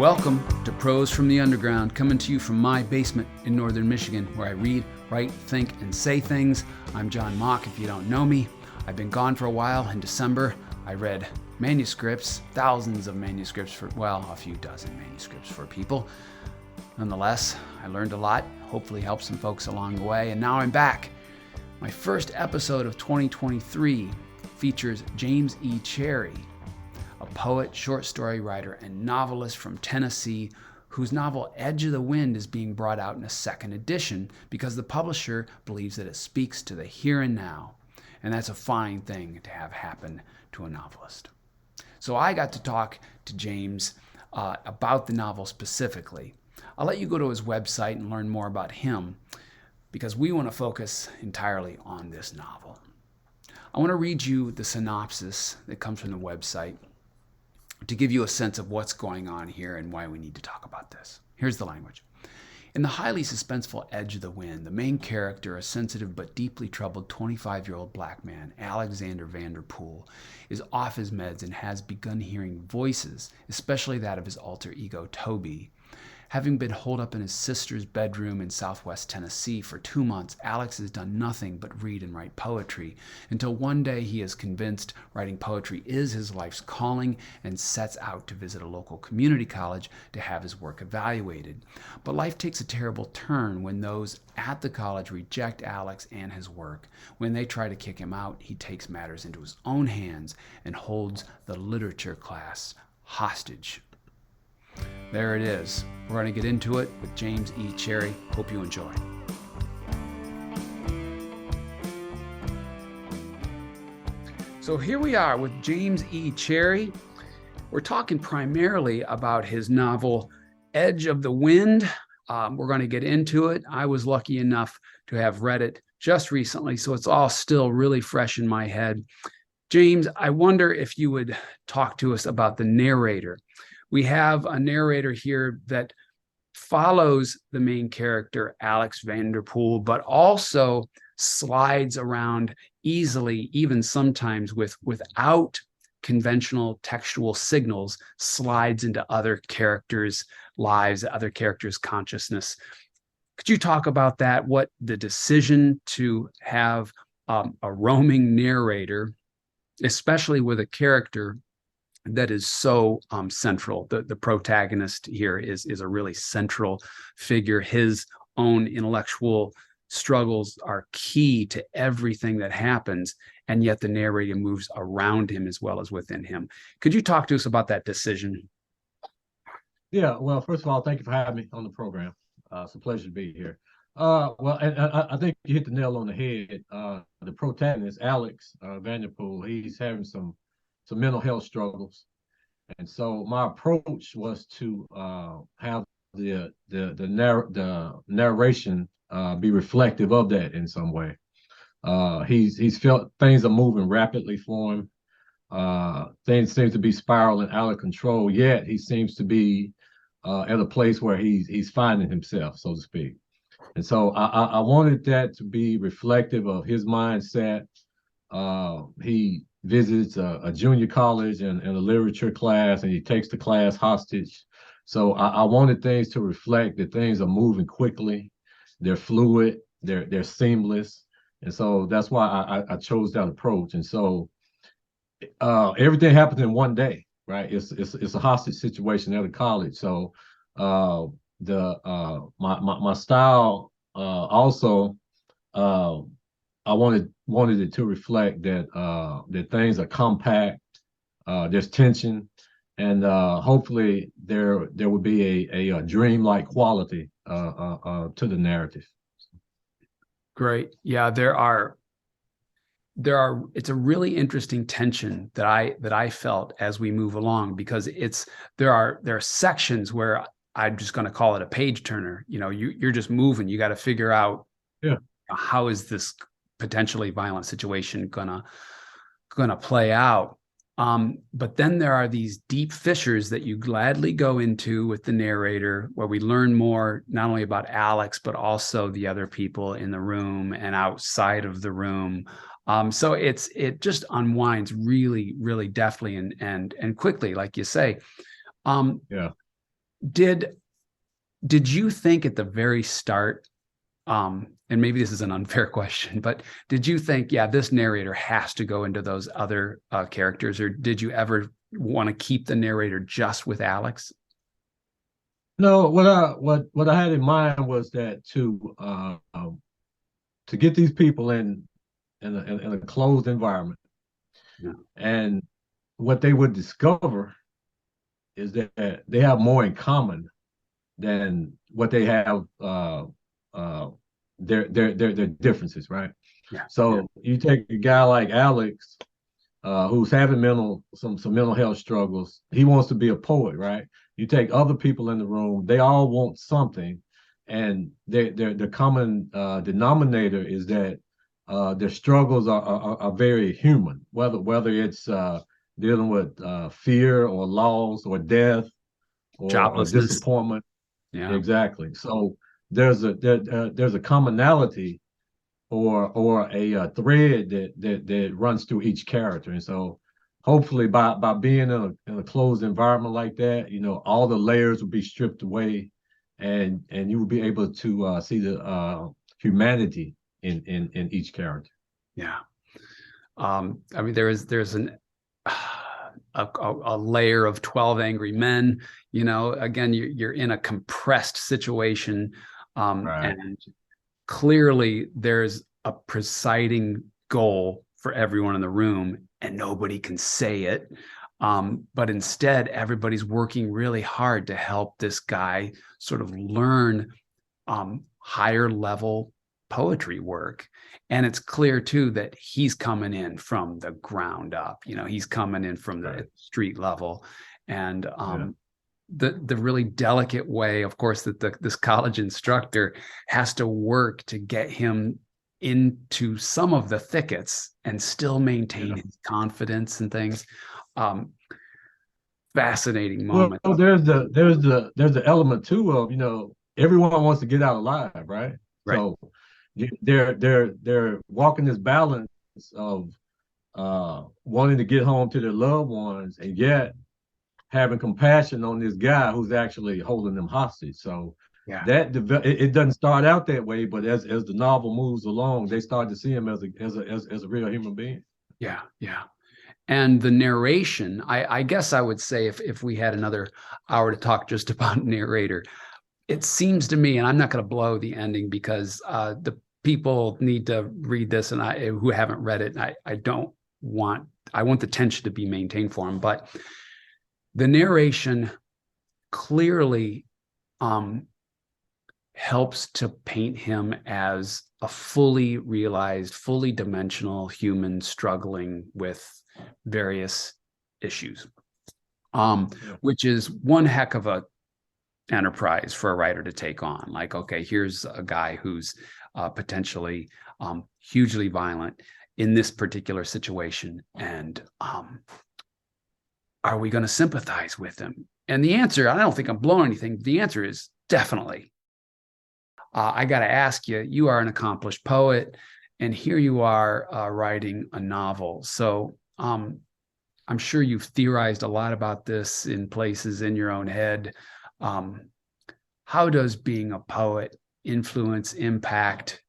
Welcome to Prose from the Underground, coming to you from my basement in northern Michigan, where I read, write, think, and say things. I'm John Mauk, if you don't know me. I've been gone for a while. In December, I read manuscripts, thousands of manuscripts for, well, a few dozen manuscripts for people. Nonetheless, I learned a lot, hopefully helped some folks along the way, and now I'm back. My first episode of 2023 features James E. Cherry, a poet, short story writer, and novelist from Tennessee whose novel Edge of the Wind is being brought out in a second edition because the publisher believes that it speaks to the here and now. And that's a fine thing to have happen to a novelist. So I got to talk to James about the novel specifically. I'll let you go to his website and learn more about him because we want to focus entirely on this novel. I want to read you the synopsis that comes from the website to give you a sense of what's going on here and why we need to talk about this. Here's the language. In the highly suspenseful Edge of the Wind, the main character, a sensitive but deeply troubled 25-year-old black man, Alexander Vanderpool, is off his meds and has begun hearing voices, especially that of his alter ego, Toby. Having been holed up in his sister's bedroom in southwest Tennessee for 2 months, Alex has done nothing but read and write poetry until one day he is convinced writing poetry is his life's calling and sets out to visit a local community college to have his work evaluated. But life takes a terrible turn when those at the college reject Alex and his work. When they try to kick him out, he takes matters into his own hands and holds the literature class hostage. There it is. We're going to get into it with James E. Cherry. Hope you enjoy. So here we are with James E. Cherry. We're talking primarily about his novel, Edge of the Wind. We're going to get into it. I was lucky enough to have read it just recently, so it's all still really fresh in my head. James, I wonder if you would talk to us about the narrator. We have a narrator here that follows the main character, Alex Vanderpool, but also slides around easily, even sometimes without conventional textual signals, slides into other characters' lives, other characters' consciousness. Could you talk about that? What the decision to have a roaming narrator, especially with a character that is so central. The protagonist here is a really central figure. His own intellectual struggles are key to everything that happens, and yet the narrator moves around him as well as within him. Could you talk to us about that decision? Yeah, well, first of all, thank you for having me on the program. It's a pleasure to be here. Well, and I think you hit the nail on the head. The protagonist, Alex Vanderpool, he's having some mental health struggles, and so my approach was to have the narration be reflective of that in some way. He's felt things are moving rapidly for him. Things seem to be spiraling out of control. Yet he seems to be at a place where he's finding himself, so to speak. And so I wanted that to be reflective of his mindset. He visits a junior college and a literature class, and he takes the class hostage. So I wanted things to reflect that things are moving quickly, they're fluid, they're seamless. And so that's why I chose that approach. And so everything happens in one day, right? It's a hostage situation at a college. So my style also I wanted it to reflect that things are compact, there's tension, and hopefully there would be a dreamlike quality to the narrative. Great. Yeah, there are. It's a really interesting tension that I felt as we move along, because there are sections where I'm just going to call it a page turner. You know, you're just moving. You got to figure out, how is this potentially violent situation gonna play out. But then there are these deep fissures that you gladly go into with the narrator, where we learn more not only about Alex, but also the other people in the room and outside of the room. So it just unwinds really, really deftly and quickly, like you say. Did did you think at the very start, and maybe this is an unfair question, but did you think, yeah, this narrator has to go into those other characters, or did you ever want to keep the narrator just with Alex? No, what I had in mind was that to get these people in a closed environment, Yeah. and what they would discover is that they have more in common than what they have their differences, right? Yeah. So you take a guy like Alex, who's having some mental health struggles. He wants to be a poet, right? You take other people in the room; they all want something, and the common denominator is that their struggles are very human. Whether it's dealing with fear or loss or death or Joblessness. disappointment. Yeah. Exactly. So there's a commonality or a thread that runs through each character. And so hopefully by being in a closed environment like that, all the layers will be stripped away, and you will be able to see the humanity in each character. Yeah. I mean, there's an a layer of 12 angry men. Again, you're in a compressed situation, Right. and clearly there's a presiding goal for everyone in the room, and nobody can say it. But instead, everybody's working really hard to help this guy sort of learn higher level poetry work. And it's clear too that he's coming in from the ground up. He's coming in from the Right. street level, and Yeah. the really delicate way, of course, that this college instructor has to work to get him into some of the thickets and still maintain Yeah. his confidence and things. Um, Fascinating Well, moment. there's the element too of everyone wants to get out alive, right? Right. So they're walking this balance of wanting to get home to their loved ones, and yet having compassion on this guy who's actually holding them hostage. So Yeah. it doesn't start out that way, but as the novel moves along, they start to see him as a real human being. Yeah. Yeah. And the narration, I guess I would say, if we had another hour to talk just about narrator, it seems to me, and I'm not going to blow the ending because the people need to read this, and who haven't read it, I want the tension to be maintained for them. But the narration clearly helps to paint him as a fully realized, fully dimensional human struggling with various issues, which is one heck of a enterprise for a writer to take on. Like, okay, here's a guy who's potentially hugely violent in this particular situation, and are we going to sympathize with him? And the answer, I don't think I'm blowing anything. The answer is definitely. I got to ask you, you are an accomplished poet, and here you are writing a novel. So I'm sure you've theorized a lot about this in places in your own head. How does being a poet influence, impact,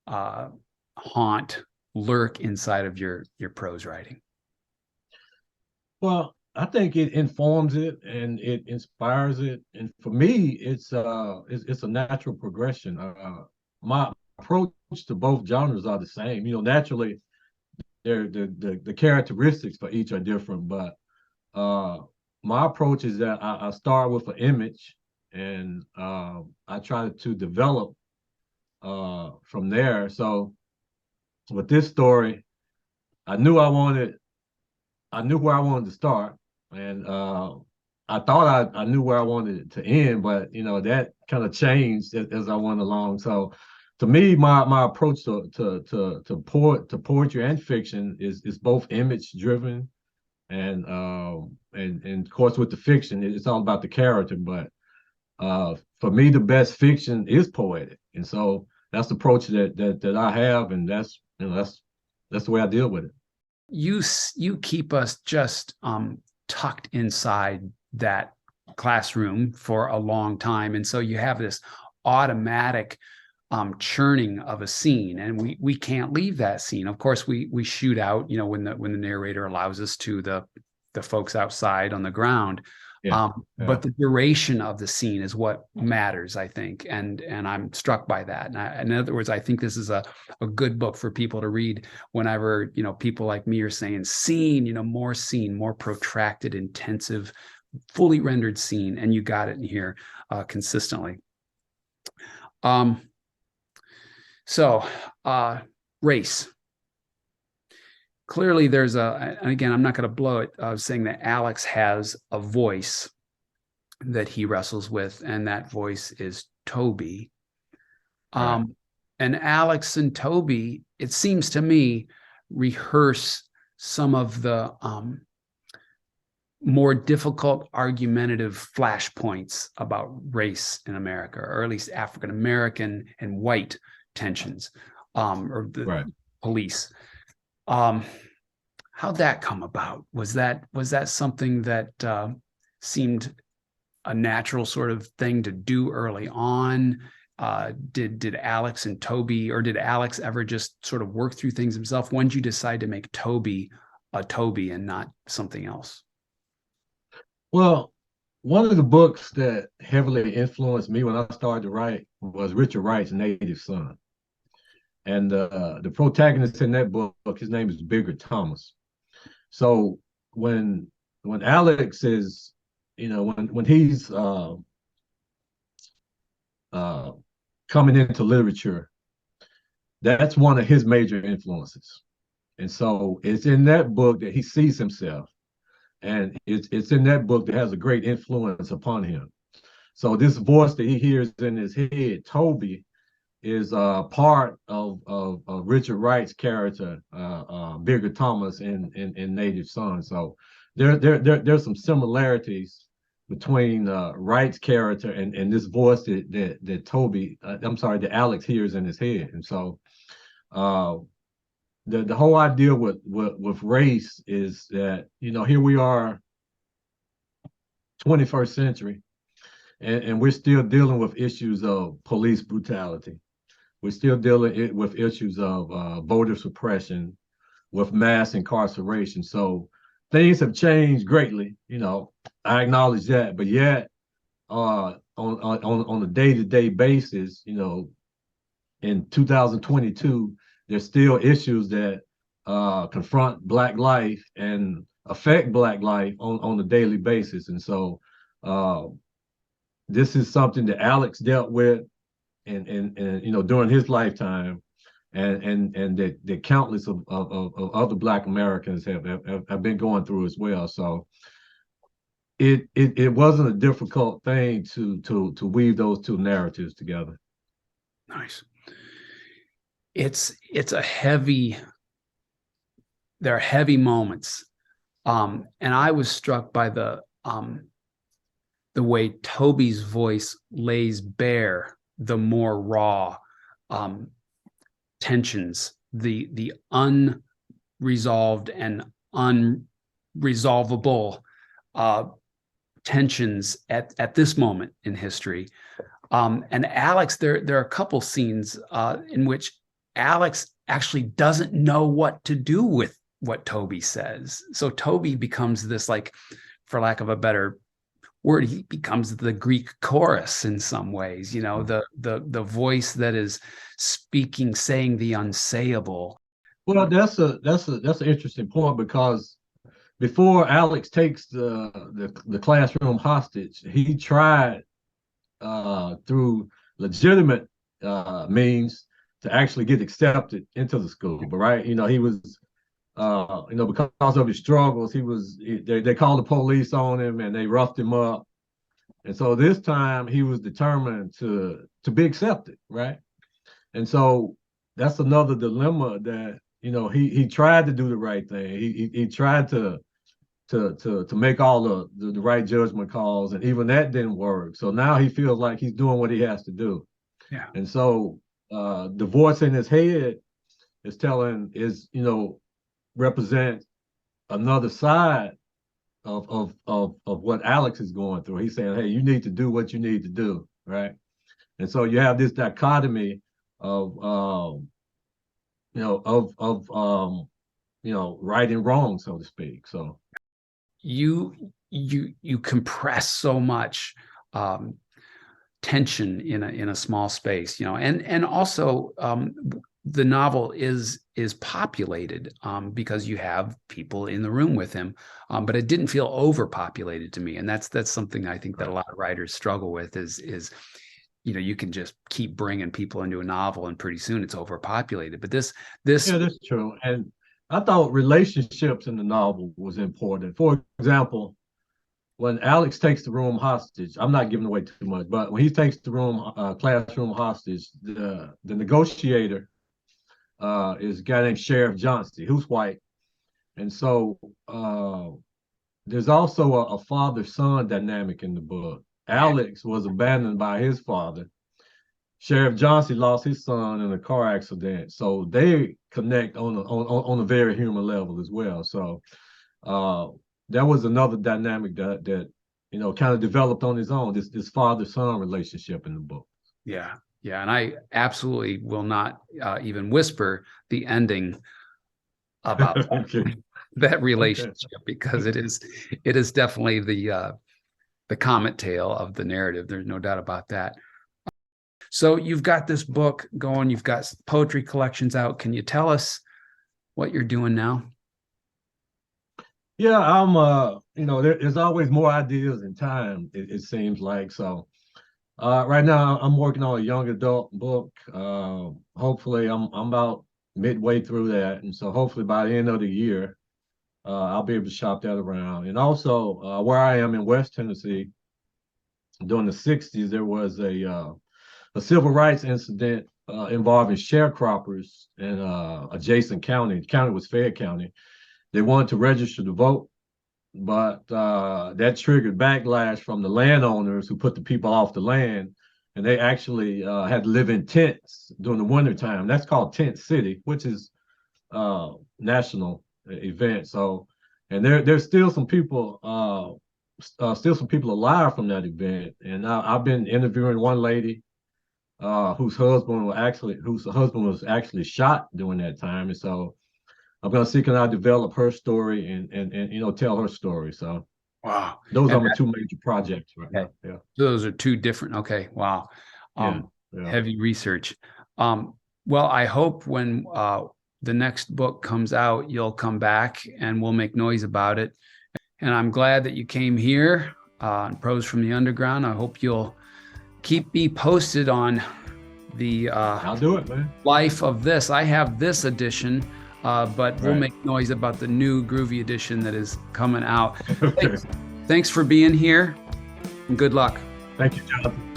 haunt, lurk inside of your prose writing? Well, I think it informs it and it inspires it, and for me, it's a natural progression. My approach to both genres are the same. Naturally, the characteristics for each are different, but my approach is that I start with an image, and I try to develop from there. So with this story, I knew I knew where I wanted to start, and I thought I knew where I wanted it to end, but that kind of changed as I went along. So to me, my approach to poetry and fiction is both image driven, and of course with the fiction, it's all about the character. But for me, the best fiction is poetic, and so that's the approach that I have, and that's the way I deal with it. You keep us just tucked inside that classroom for a long time. And so you have this automatic churning of a scene, and we can't leave that scene. Of course, we shoot out, when the narrator allows us to, the folks outside on the ground. Yeah. But the duration of the scene is what matters, I think, and I'm struck by that. And in other words, I think this is a good book for people to read whenever people like me are saying scene, more protracted, intensive, fully rendered scene, and you got it in here consistently. So race. Clearly there's and again, I'm not going to blow it, saying that Alex has a voice that he wrestles with, and that voice is Toby. Right. And Alex and Toby, it seems to me, rehearse some of the more difficult argumentative flashpoints about race in America, or at least African American and white tensions, or the Right. police. How'd that come about? Was that something that seemed a natural sort of thing to do early on? Did Alex and Toby, or did Alex ever just sort of work through things himself? When did you decide to make Toby a Toby and not something else? Well, one of the books that heavily influenced me when I started to write was Richard Wright's Native Son. And the protagonist in that book, his name is Bigger Thomas. So when Alex is, when he's coming into literature, that's one of his major influences. And so it's in that book that he sees himself. And it's in that book that has a great influence upon him. So this voice that he hears in his head, Toby, is part of Richard Wright's character, Bigger Thomas in Native Son. So there's some similarities between Wright's character and this voice that Toby, that Alex hears in his head. And so the whole idea with race is that, here we are, 21st century, and we're still dealing with issues of police brutality. We're still dealing with issues of voter suppression, with mass incarceration. So things have changed greatly. I acknowledge that, but yet on a day-to-day basis, in 2022, there's still issues that confront Black life and affect Black life on a daily basis. And so this is something that Alex dealt with and during his lifetime, and that countless of other Black Americans have been going through as well. So it wasn't a difficult thing to weave those two narratives together. Nice. It's a heavy, there are heavy moments. And I was struck by the way Toby's voice lays bare the more raw tensions, the unresolved and unresolvable tensions at this moment in history. And Alex, there are a couple scenes in which Alex actually doesn't know what to do with what Toby says. So Toby becomes this, like, for lack of a better word, he becomes the Greek chorus in some ways, the voice that is speaking, saying the unsayable. Well, that's an interesting point, because before Alex takes the classroom hostage, he tried through legitimate means to actually get accepted into the school. But he was because of his struggles, they called the police on him and they roughed him up. And so this time he was determined to be accepted, right? And so that's another dilemma, that he tried to do the right thing. He tried to make all the right judgment calls, and even that didn't work. So now he feels like he's doing what he has to do. Yeah. And so the voice in his head represent another side of what Alex is going through. He's saying, hey, you need to do what you need to do, right? And so you have this dichotomy of right and wrong, so to speak. So you compress so much tension in a small space, and also the novel is populated because you have people in the room with him, but it didn't feel overpopulated to me, and that's something I think that a lot of writers struggle with is you can just keep bringing people into a novel and pretty soon it's overpopulated. But this yeah, that's true. And I thought relationships in the novel was important. For example, when Alex takes the room hostage, I'm not giving away too much, but when he takes the classroom hostage, the negotiator is a guy named Sheriff Johnston, who's white. And so there's also a father-son dynamic in the book. Alex was abandoned by his father. Sheriff Johnston lost his son in a car accident. So they connect on a very human level as well. So that was another dynamic that kind of developed on his own, this father-son relationship in the book. Yeah. And I absolutely will not even whisper the ending about Okay. that relationship, because it is definitely the comet tail of the narrative. There's no doubt about that. So you've got this book going, you've got poetry collections out. Can you tell us what you're doing now? Yeah, I'm there's always more ideas and time, it seems like. So right now I'm working on a young adult book. Hopefully I'm about midway through that. And so hopefully by the end of the year, I'll be able to shop that around. And also where I am in West Tennessee, during the 60s, there was a civil rights incident involving sharecroppers in adjacent county. The county was Fayette County. They wanted to register to vote, but that triggered backlash from the landowners who put the people off the land, and they actually had to live in tents during the wintertime. That's called Tent City, which is national event. So, and there's still some people alive from that event. And I've been interviewing one lady whose husband was actually shot during that time. And so I'm gonna see, can I develop her story and tell her story. So wow, those are my two major projects right now. Yeah. Those are two different. Okay, wow. Yeah. Heavy research. Well, I hope when the next book comes out, you'll come back and we'll make noise about it. And I'm glad that you came here on Prose from the Underground. I hope you'll keep me posted on the I'll do it, man. Life of this. I have this edition, but we'll make noise about the new groovy edition that is coming out. Okay. Thanks for being here, and good luck. Thank you, Jonathan.